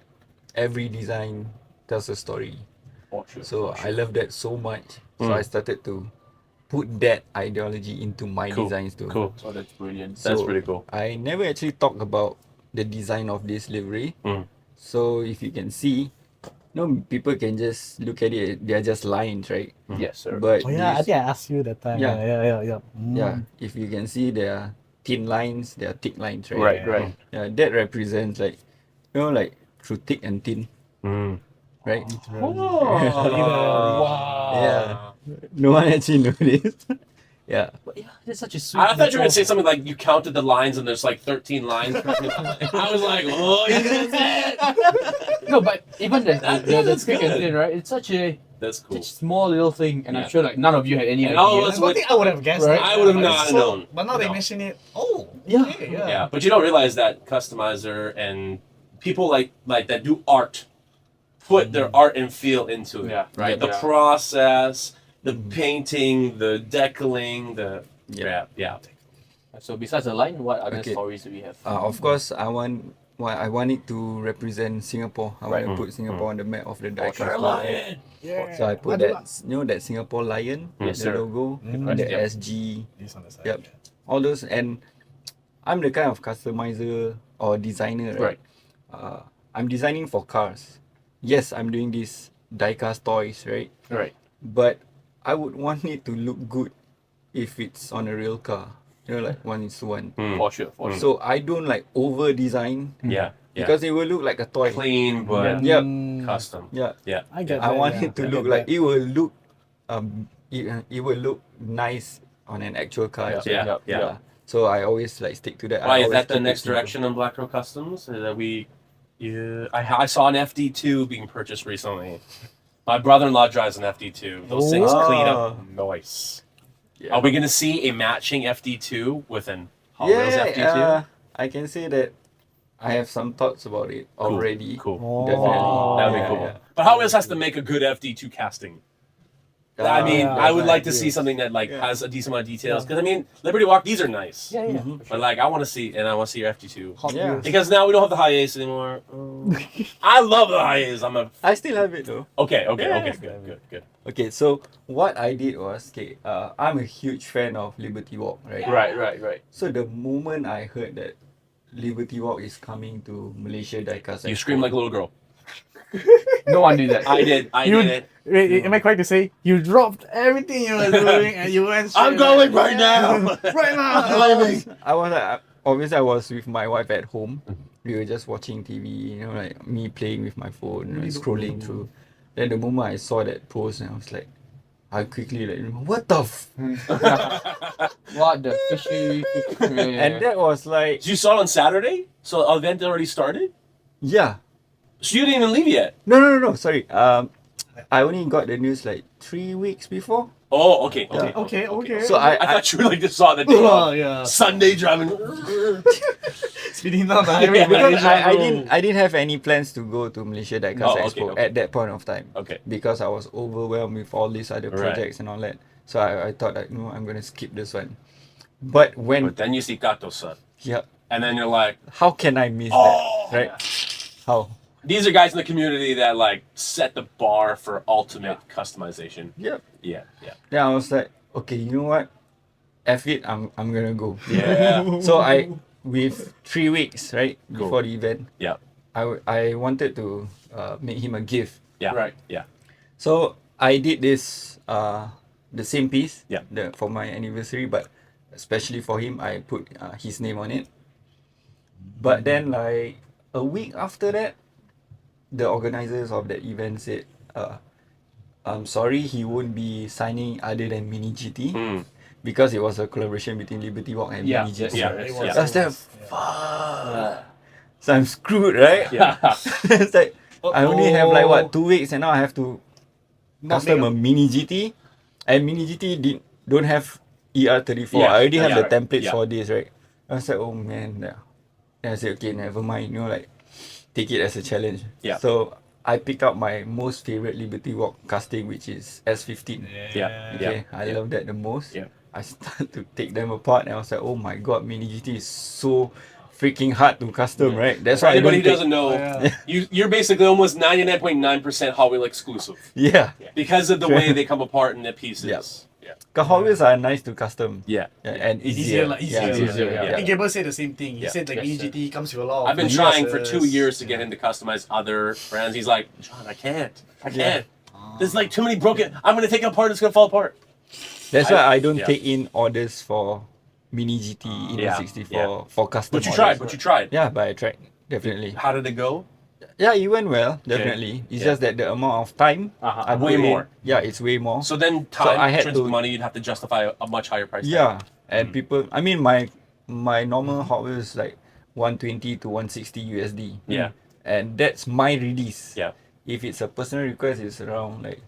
every design tells a story. So I love that so much. So I started to put that ideology into my designs too. Cool. Oh, that's brilliant. That's So pretty cool. I never actually talked about the design of this livery. So if you can see, people can just look at it. They are just lines, right? Yes, sir. But Oh yeah, I this- think I asked you that time. Yeah. Yeah. yeah, if you can see, there are thin lines, there are thick lines, right? Right, Yeah. right. Yeah, that represents like, like through thick and thin, right? Wow. Yeah. No one actually know this. Yeah. But yeah, that's such a sweet. I thought you were metaphor. gonna say something like you counted the lines and there's like 13 lines. I was like, oh, he's gonna say it. No, but even the that's thick and good. thin, right? It's such a That's cool. small little thing, and I'm Yeah. sure like none of you had any And idea. all of I us don't think I would have guessed. Right. that. I would have But not it's so- known. But now they No. mention it. Oh, Yeah. okay, Yeah, but you don't realize that customizer and people like that do art put their art and feel into it. Yeah, Right. yeah. The process, the painting, the decaling, the Yeah. yeah. So besides the line, what other Okay. stories do we have? Of course, I want it to represent Singapore. I want to put Singapore on the map of the diecast. Lion. Yeah. So I put that, that Singapore lion, Yes, the sir. logo, Mm. the Yep. SG, This on the side. Yep. all those. And I'm the kind of customizer or designer, right? I'm designing for cars. Yes, I'm doing these diecast toys, right? Right. But I would want it to look good if it's on a real car, like 1:1. For sure. For sure. So I don't like over design Yeah. because it will look like a toy. Clean but Yep. custom. Yeah. Yeah. I get I that, want yeah. it to I look get like that. it will look it will look nice on an actual car. Yeah. actually. Yeah. Yeah. Yeah. So I always like stick to that. I Why is always that the keep it next simple. direction on Black Row Customs? Is that we? Yeah, I saw an FD2 being purchased recently. My brother-in-law drives an FD2. Those things clean up nice. Yeah. Are we gonna see a matching FD2 with an Hot Wheels Yeah, FD2? I can say that I have some thoughts about it already. Cool. Oh. Definitely. That'd be Yeah, cool. yeah. But Hot Wheels has to make a good FD2 casting. I mean, yeah, I would right, like to see yes. something that like Yeah. has a decent amount of details. Because I mean, Liberty Walk, these are nice. Yeah, yeah. But like, I want to see, and I want to see your FD2. Hot Yeah. Wheels. Because now we don't have the high Ace anymore. I love the high Ace. I still have it though. Okay, Yeah. good. Okay, so what I did was, I'm a huge fan of Liberty Walk, right? Right. So the moment I heard that Liberty Walk is coming to Malaysia Diecast, You scream like a little girl. No one did that. I did it. Wait, am I correct to say you dropped everything you were doing and you went? I'm straight going like, right now. Right now. I was like, obviously I was with my wife at home. We were just watching TV, like me playing with my phone, scrolling through. Then the moment I saw that post, and I was like, I quickly what the What the fishy? And that was like, So you saw it on Saturday? So the event already started? yeah. So you didn't even leave yet? No, sorry. I only got the news like 3 weeks before. Oh, okay. Okay. So I thought you really just saw the day Oh, of. yeah. Sunday driving. Speeding down the highway. Because Malaysia, I bro. didn't have any plans to go to Malaysia Diecast Oh, Expo okay. at that point of time. Okay. Because I was overwhelmed with all these other Right. projects and all that. So I thought like, no, I'm gonna skip this one. But when But then you see Kato's son. yeah, And then you're like, how can I miss oh. that? Right? How? These are guys in the community that like set the bar for ultimate customization. Yep. Yeah. Then I was like, okay, you know what? F it, I'm gonna go. Yeah. So with 3 weeks, right, Cool. before the event, Yeah. I wanted to make him a gift. Yeah. Right. Yeah. So I did this the same piece Yeah. for my anniversary, but especially for him, I put his name on it. But then like a week after that, the organizers of that event said, I'm sorry, he won't be signing other than Mini GT Mm. because it was a collaboration between Liberty Walk and Yeah, Mini GT. yeah, It yeah. was, I was like, it was. fuck. So I'm screwed, right? Yeah. It's like I only have like what 2 weeks, and now I have to Not custom make a Mini GT, and Mini GT don't have ER34. Yeah, I already have yeah, the templates yeah. for this, right? I was like, oh man, yeah. Then I said, okay, never mind, like take it as a challenge. Yeah. So I picked up my most favorite Liberty Walk casting, which is S15. Yeah. Okay, I Yeah. love that the most. Yeah. I started to take them apart, and I was like, oh my god, Mini GT is so freaking hard to custom, right? That's For why I anybody don't who take. doesn't know, Oh, yeah. you're basically almost 99.9% Hot Wheel exclusive Yeah, because of the way they come apart in the pieces. Yeah. Yeah. because Hot Wheels are nice to custom. Yeah. And Easier, easier. like, Yeah, easier. easier, I yeah. think Gabriel said the same thing. He Yeah. said like Yes, Mini sir. GT comes with a lot of I've been trying for nuances. 2 years to get him to customize other brands. He's like, John, I can't. There's like too many broken. I'm gonna take it apart. It's gonna fall apart. That's why I don't Yeah. take in orders for Mini GT in Yeah, 64 for custom. But you orders. tried. But you tried. Yeah, but I tried definitely. How did it go? Yeah, it went well, definitely. It's Yeah. just that the amount of time Uh-huh. I Way put in- more. Yeah, it's way more. So then, time, I had intrinsic to- money, you'd have to justify a much higher price. tag. Yeah, and people. I mean, my normal Hot Wheels is like 120 to 160 USD. Yeah. And that's my release. Yeah. If it's a personal request, it's around like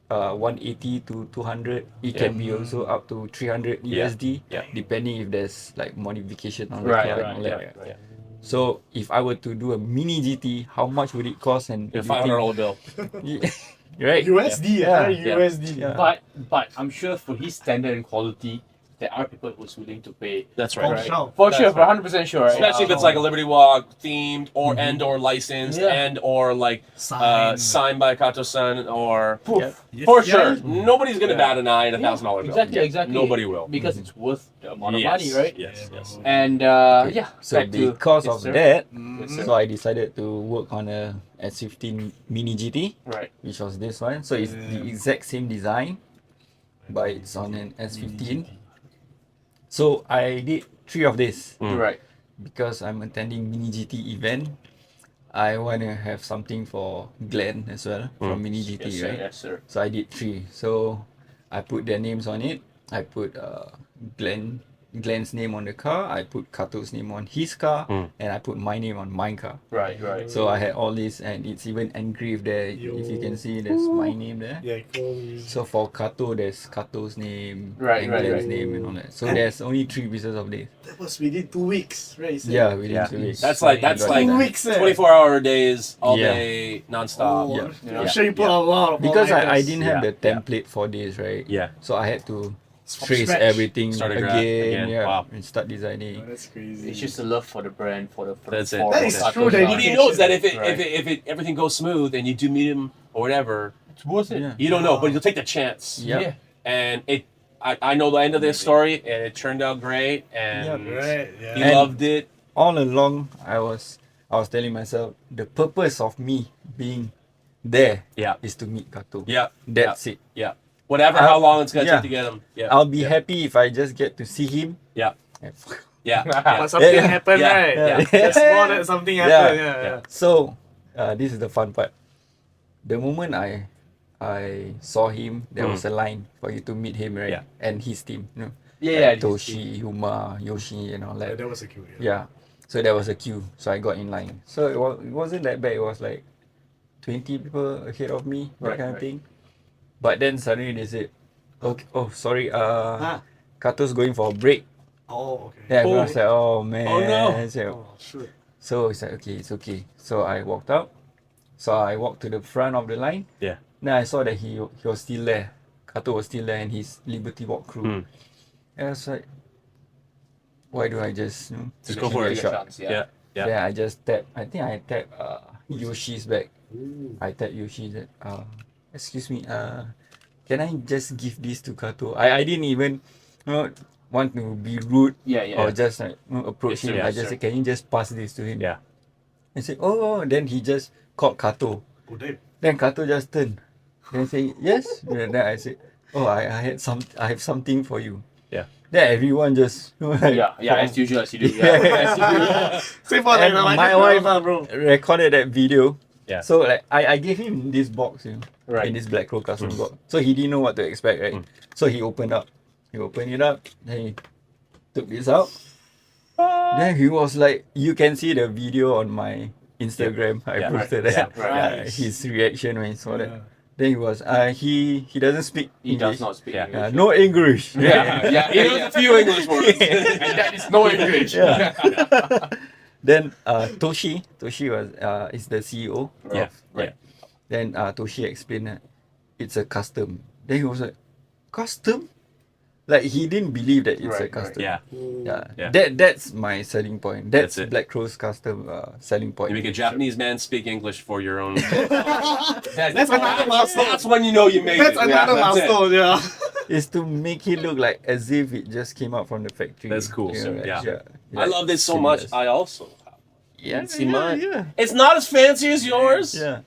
180 to 200. It can be also up to 300 Yeah. USD, Yeah. depending if there's like modification on the Right, car right, and all Yeah. that. Yeah. So if I were to do a Mini GT, how much would it cost? And A you think- $500 bill. right? USD, Yeah. USD. Yeah. But I'm sure for his standard and quality, there are people who's willing to pay. That's For right. sure. For That's sure, for right. 100% sure. Right? Especially if it's like a Liberty Walk themed or and or licensed Yeah. and or like Signed. signed by Kato-san or Poof. Yeah. for Yeah. sure. Nobody's gonna Yeah. bat an eye at $1,000 bill. Exactly, exactly. Nobody will. Because it's worth the amount of Yes, money, right? Yes, yes. And yeah, So back to- because yes, of sir. that, Yes, sir. so I decided to work on a S15 Mini GT, Right. which was this one. So it's the exact same design, but it's on an S15. So I did 3 of this Right. because I'm attending Mini GT event. I want to have something for Glenn as well from Mini GT, Yes, sir. right? Yes, sir. So I did 3. So I put their names on it. I put Glenn's name on the car. I put Kato's name on his car, and I put my name on my car. Right, right. So I had all this, and it's even engraved there. If you can see, there's my name there. Yeah, cool. So for Kato, there's Kato's name, Right, and right, Glenn's right. name, and all that. So there's only 3 pieces of this. That was within 2 weeks, right? So- Yeah, within Yeah. 2 weeks. That's like I got 2 that. weeks. 24-hour days, all Yeah. day, nonstop. Oh, Yeah. I'm sure you put a lot of Because I all-nighters. didn't have Yeah, the template for this, right? Yeah. So I had to From trace scratch. everything Start again, again. yeah, Wow. and start designing. Oh, that's crazy. It's just a love for the brand, for the That's it. for That the is Kato true, style. But he knows that if it Right. if it everything goes smooth and you do meet him or whatever, It's worth it. Yeah. you don't know, but you'll take the chance. Yeah. Yeah. And I know the end of this story, and it turned out great, and Right, yeah. he And- loved it. All along, I was telling myself the purpose of me being there Yeah. is to meet Kato. Yeah. That's it. Yeah. Whatever, how long it's gonna yeah. take to get him. Yeah. I'll be happy if I just get to see him. Yeah. And Yeah. But something Yeah. happened, Yeah. right? Yeah. That's more than something happened. Yeah, Yeah. So, this is the fun part. The moment I saw him, there was a line for you to meet him, right? Yeah. And his team, you know, Yeah, like Toshi, Huma, Yoshi, and all Yeah, that. that was a cute. Yeah. So there was a queue. So I got in line. So it wasn't that bad. It was like 20 people ahead of me, that Right, kind of right. thing. But then suddenly they said, "Okay, oh sorry, Ah. Kato's going for a break." Oh, okay. Yeah, everyone was like, "Oh man." Oh, no. I said, Oh, shoot. so it's like, okay, it's okay. So I walked out. So I walked to the front of the line. Yeah. Then I saw that he was still there. Kato was still there and his Liberty Walk crew. And I was like, why do I just Just go for give it. a shot? Chance, Yeah. Yeah. Then I just tapped. I think I tapped Yoshi's back. I tapped Yoshi that excuse me, can I just give this to Kato? I didn't even want to be rude Yeah, yeah. or just like approach Yes, him. sir. I Yes, just sir. said, can you just pass this to him? Yeah. I said, oh, then he just called Kato. Oh, damn. Then Kato just turned. Then say, yes. Then I said, oh, I have something for you. Yeah. Then everyone just Yeah, as usual, as you do. Yeah, as you do. Say for like And the my wife bro. recorded that video. Yeah. So like I gave him this box, Right. in this black crow custom box. So he didn't know what to expect, right? So he opened up. He opened it up. Then he took this out. Then he was like, you can see the video on my Instagram. I Yeah. posted Right. that. Yeah. Right. His reaction when he saw Yeah. that. Then he was he doesn't speak He English. does not speak Yeah. English. No English. Yeah, yeah, He knows a few English words. And that is no English. Yeah. Then Toshi was is the CEO. Yeah. Right. Then Toshi explained that it's a custom. Then he was like, custom? Like he didn't believe that it's a Right, right. custom. Yeah. Yeah. Yeah. That's my selling point. That's That's it. Black Crow's custom selling point. You make a Japanese man speak English for your own. That's another milestone. That's when you know you made That's it. another That's it. milestone, yeah. Is to make it look like as if it just came out from the factory. That's cool, You know, sir. like, Yeah. yeah. I love this so much. seamless. I also have. Yeah, See yeah, mine? yeah. It's not as fancy as yours. Yeah.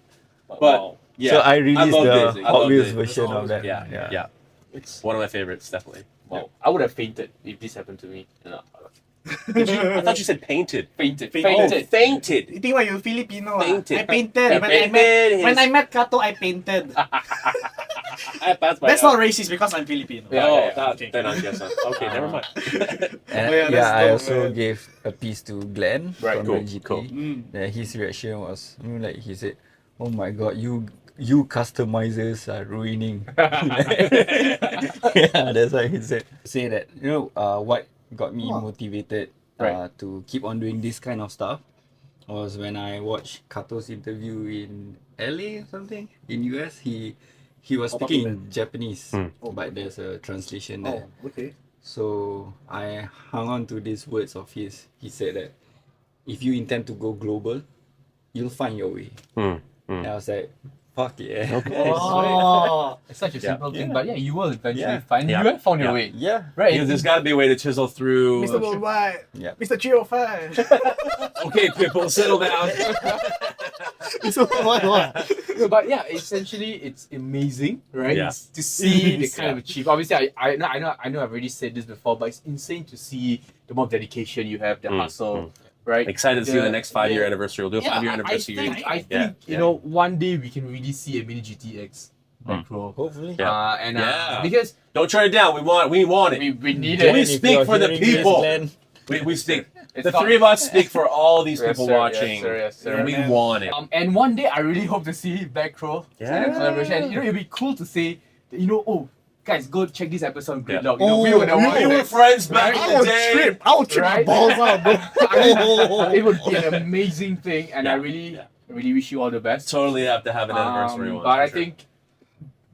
But yeah. So I released love the Disney. I Hot love Wheels Disney. version of that. Yeah. It's one of my favorites, definitely. Wow, I would have fainted if this happened to me. You know, Did you? I thought you said painted. fainted. Fainted. Oh, fainted. You think what, you're Filipino? Painted. I painted. He painted When I his- met Kato, I painted. I passed by That's that. not racist because I'm Filipino. Yeah, Oh, yeah, that, okay. then I guess not. Okay, never mind. And Oh, yeah, that's I dope, also man. gave a piece to Glenn Right, from cool, the GP. cool. His reaction was like he said, "Oh my god, you customizers are ruining." Yeah, that's what he said. Say that what got me motivated Right. to keep on doing this kind of stuff was when I watched Kato's interview in LA or something in US. He was speaking in Japanese, but there's a translation there. Oh, okay. So I hung on to these words of his. He said that if you intend to go global, you'll find your way. And I was like, fuck yeah. Oh, It's such a Yeah. simple thing, but yeah, you will eventually Yeah. find. Yeah. You have found your Yeah. way, Yeah. right? Because there's got to be a way to chisel through. Mr. Worldwide. Yeah. Mr. 305. Okay, people, settle down. Mr. Worldwide. No, but yeah, essentially, it's amazing, right? Yeah. To see the Yes, kind of achieve. Obviously, I know I've already said this before, but it's insane to see the more dedication you have, the hustle, right? Excited to see the next 5-year yeah. anniversary. We'll do a Yeah, 5-year I anniversary. think, I think Yeah, you yeah. know, one day we can really see a mini GTX Macro. Hopefully. Yeah. And because Don't turn it down. We want it. we need Can we it. speak for the people? Glenn, We speak. It's The not- three of us speak for all these Yes, people sir, watching. Yes, sir. And we man. want it. And one day I really hope to see Back Row Yeah. in a collaboration. And, it'd be cool to say, that, oh, guys, go check this episode on Yeah. GRiDlock. Oh, we were the we ones We were that- friends back Right? in the day. I would trip my Right? balls out, bro. It would be an amazing thing, and I Yeah. really wish you all the best. Totally have to have an anniversary one. But for I sure. think,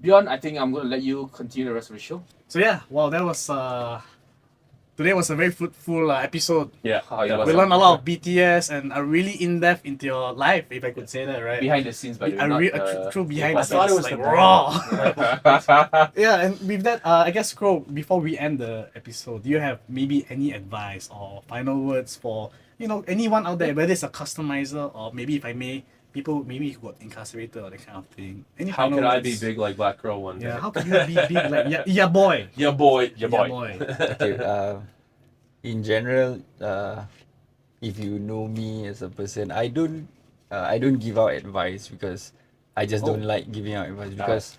Bjorn, I think I'm going to let you continue the rest of the show. So yeah, well, that was today was a very fruitful episode. Yeah. How you that was We was- learned a lot of BTS and are really in depth into your life, if I could say that, right? Behind the scenes, by the way. a not re- the- a true behind I the thought it scenes, was like the raw. Yeah, and with that, I guess, Crow, before we end the episode, do you have maybe any advice or final words for anyone out there, whether it's a customizer or maybe, if I may, people maybe who got incarcerated or that kind of thing? Any How final could I words? be big like Black Crow one day? Yeah, how can you be big like yeah boy? Yeah, boy. Yeah, Yeah, boy. boy. Okay, in general, if you know me as a person, I don't give out advice because I just don't like giving out advice because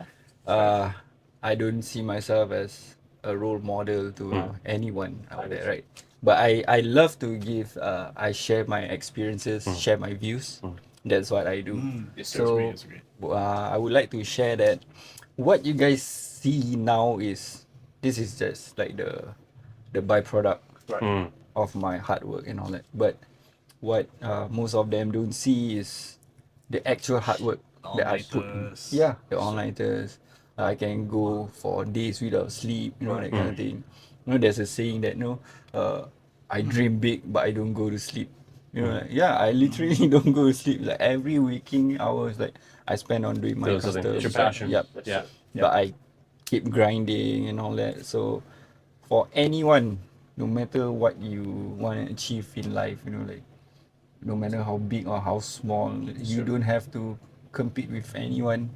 I don't see myself as a role model to anyone out there, right? But I love to give. I share my experiences, share my views. That's what I do. Yes, sir. So That's great. I would like to share that what you guys see now is just like the byproduct of my hard work and all that. But what most of them don't see is the actual hard work that I put. All-nighters. Yeah, the all-nighters. I can go for days without sleep, that kind of thing. There's a saying that I dream big but I don't go to sleep. I literally don't go to sleep. Like every waking hours, like I spend on doing my Doing something. customs. It's your passion. Yep. Yeah. But I keep grinding and all that. So for anyone, no matter what you want to achieve in life, like no matter how big or how small, you don't have to compete with anyone.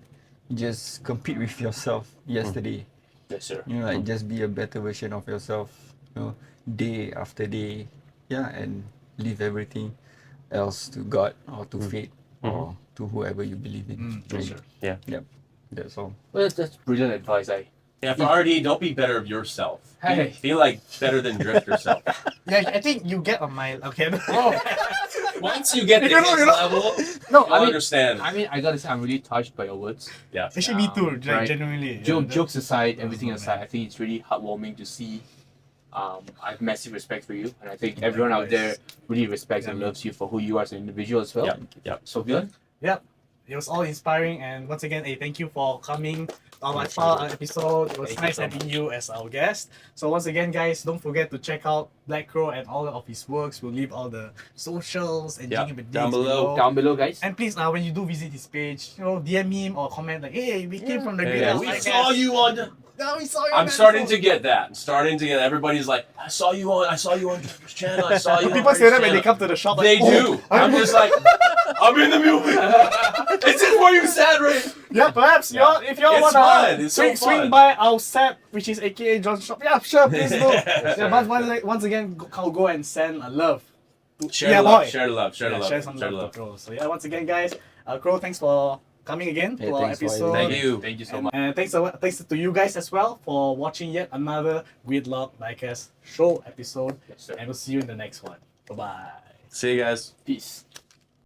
Just compete with yourself yesterday. Yes, sir. Like just be a better version of yourself, day after day. Yeah, and leave everything else to God or to fate or to whoever you believe in. Yes, sir. Yeah. Yep. That's all. Well, that's brilliant advice, Yeah, for RD, don't be better of yourself. Hey. Be like better than Drifter self. Yeah, I think you get on my okay. Once you get to You know, his you know. level, No, you'll understand. I gotta say, I'm really touched by your words. Yeah. Actually, me too. Like, Right. genuinely. Jokes aside, everything that's aside, I think it's really heartwarming to see. I have massive respect for you, and I think everyone out there really respects and loves you for who you are as an individual as well. Yeah. Yeah. So, Bjorn? Yep. It was all inspiring, and once again, thank you for coming to our episode. It was nice having you as our guest. So once again, guys, don't forget to check out Black Crow and all of his works. We'll leave all the socials and down below. Down below, guys. And please, when you do visit his page, DM him or comment like, "Hey, we came from the GriDlock. We saw you on the. No, we saw you." I'm starting to get that. Everybody's like, I saw you on Drifter's channel. I saw you. People say that when they come to the shop. They do. I'm just like, I'm in the movie. Is it where you sat, Ray? Yeah, perhaps if y'all It's wanna fun. It's so swing fun. by our set, which is AKA John's shop. Yeah, sure, please do. Once again, go and send a love. Share Yeah, the love. boy. Share the love. Share the love. Share some Share the love love. to Crow. So yeah, once again, guys, Crow, thanks for coming again to our thanks for episode. having Thank you. Thank you so much. And thanks to you guys as well for watching yet another GRiDlock Diecast show episode. Yes, sir. And we'll see you in the next one. Bye bye. See you guys. Peace.